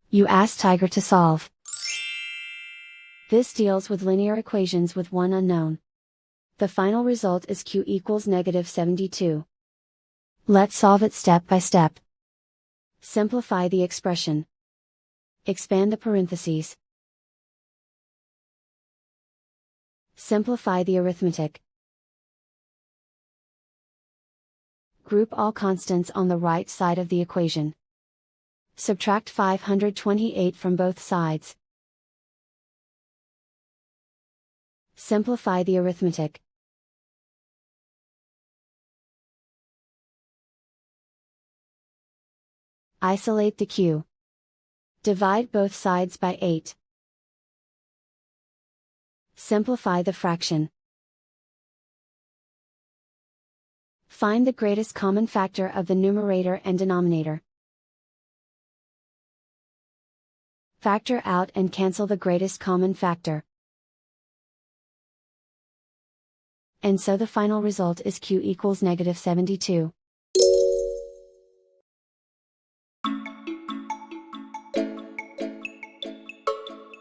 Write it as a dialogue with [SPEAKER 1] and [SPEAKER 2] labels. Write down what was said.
[SPEAKER 1] You ask Tiger to solve. This deals with linear equations with one unknown. The final result is q equals -72. Let's solve it step by step. Simplify the expression. Expand the parentheses. Simplify the arithmetic. Group all constants on the right side of the equation. Subtract 528 from both sides. Simplify the arithmetic. Isolate the q. Divide both sides by 8. Simplify the fraction. Find the greatest common factor of the numerator and denominator. Factor out and cancel the greatest common factor. And so the final result is q equals -72.